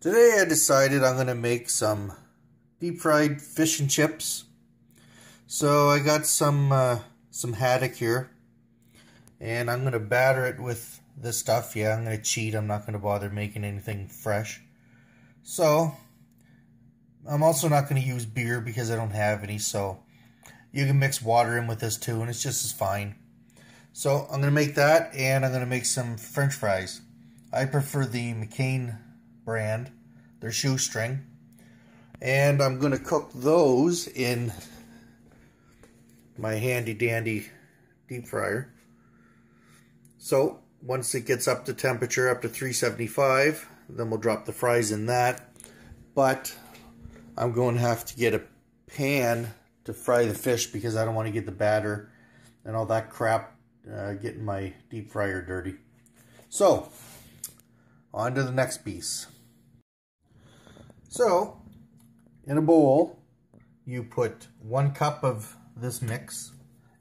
Today I decided I'm going to make some deep fried fish and chips. So I got some haddock here, and I'm going to batter it with this stuff. Yeah, I'm going to cheat. I'm not going to bother making anything fresh. So I'm also not going to use beer because I don't have any, so you can mix water in with this too, and it's just as fine. So I'm going to make that, and I'm going to make some French fries. I prefer the McCain brand. They're shoestring. And I'm going to cook those in my handy dandy deep fryer. So once it gets up to temperature, up to 375, then we'll drop the fries in that. But I'm going to have to get a pan to fry the fish because I don't want to get the batter and all that crap getting my deep fryer dirty. So on to the next piece. So in a bowl you put 1 cup of this mix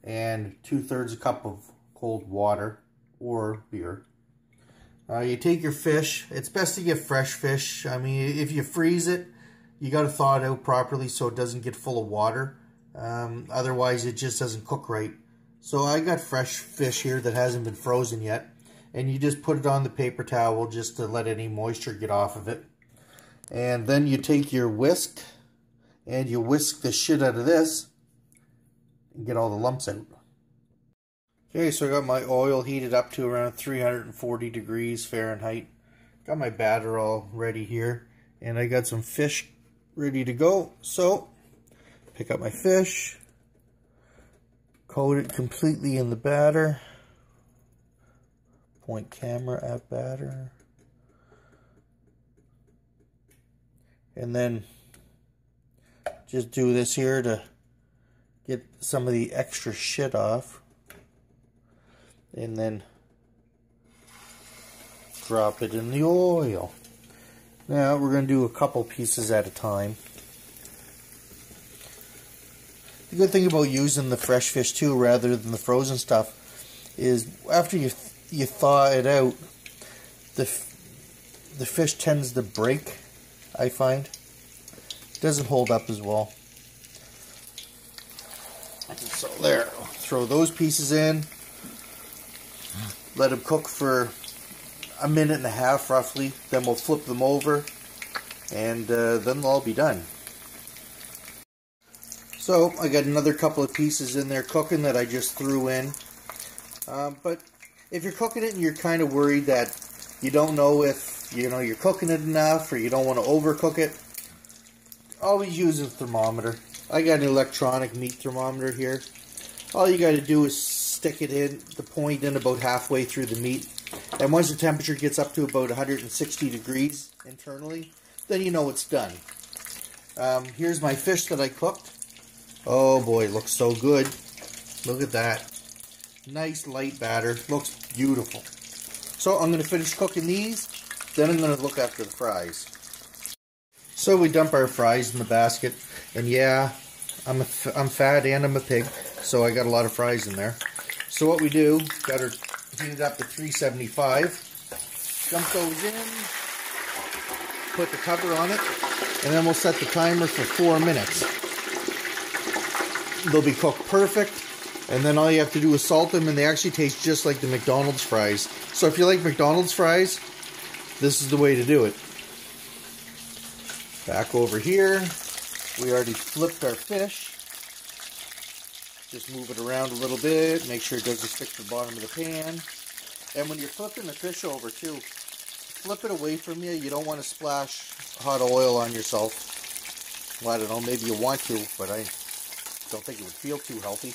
and 2/3 a cup of cold water or beer. You take your fish. It's best to get fresh fish. I mean, if you freeze it, you got to thaw it out properly so it doesn't get full of water. Otherwise it just doesn't cook right. So I got fresh fish here that hasn't been frozen yet, and you just put it on the paper towel just to let any moisture get off of it. And then you take your whisk and you whisk the shit out of this and get all the lumps out. Okay, so I got my oil heated up to around 340 degrees Fahrenheit. Got my batter all ready here, and I got some fish ready to go. So pick up my fish, coat it completely in the batter, point camera at batter, and then just do this here to get some of the extra shit off, and then drop it in the oil. Now we're going to do a couple pieces at a time. The good thing about using the fresh fish too rather than the frozen stuff is after you thaw it out, the fish tends to break, I find. It doesn't hold up as well. So there, throw those pieces in. Let them cook for a minute and a half roughly. Then we'll flip them over, and then they'll all be done. So I got another couple of pieces in there cooking that I just threw in. But if you're cooking it and you're kind of worried that you don't know if you're cooking it enough, or you don't want to overcook it, always use a thermometer. I got an electronic meat thermometer here. All you got to do is stick it in, the point in about halfway through the meat. And once the temperature gets up to about 160 degrees internally, then you know it's done. Here's my fish that I cooked. Oh boy, it looks so good. Look at that. Nice light batter. Looks beautiful. So I'm going to finish cooking these. Then I'm going to look after the fries. So we dump our fries in the basket. And yeah, I'm fat and I'm a pig. So I got a lot of fries in there. So what we do, got her heated up to 375. Dump those in. Put the cover on it. And then we'll set the timer for 4 minutes. They'll be cooked perfect, and then all you have to do is salt them, and they actually taste just like the McDonald's fries. So if you like McDonald's fries, this is the way to do it. Back over here, we already flipped our fish. Just move it around a little bit, make sure it doesn't stick to the bottom of the pan. And when you're flipping the fish over too, flip it away from you. You don't want to splash hot oil on yourself. Well, I don't know, maybe you want to, but I don't think it would feel too healthy.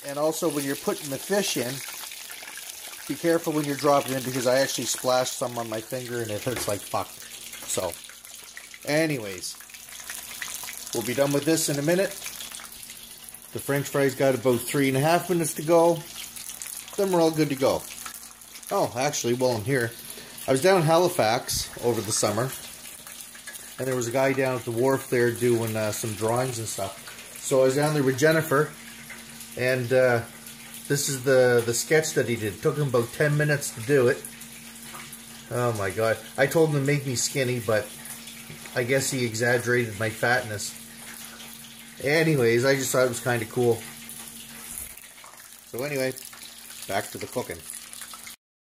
And also when you're putting the fish in, be careful when you're dropping it, because I actually splashed some on my finger and it hurts like fuck. So anyways, we'll be done with this in a minute. The French fries got about 3.5 minutes to go. Then we're all good to go. Oh, actually, while I'm here, I was down in Halifax over the summer, and there was a guy down at the wharf there doing some drawings and stuff. So I was down there with Jennifer, and this is the sketch that he did. It took him about 10 minutes to do it. Oh my god. I told him to make me skinny, but I guess he exaggerated my fatness. Anyways, I just thought it was kind of cool. So anyway, back to the cooking.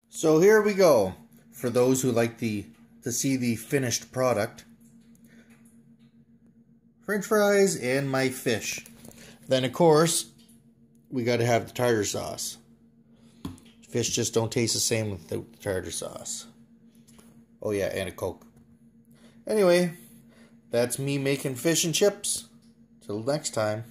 So here we go. For those who like to see the finished product. French fries and my fish. Then of course, we got to have the tartar sauce. Fish just don't taste the same without the tartar sauce. Oh yeah, and a Coke. Anyway, that's me making fish and chips. Till next time.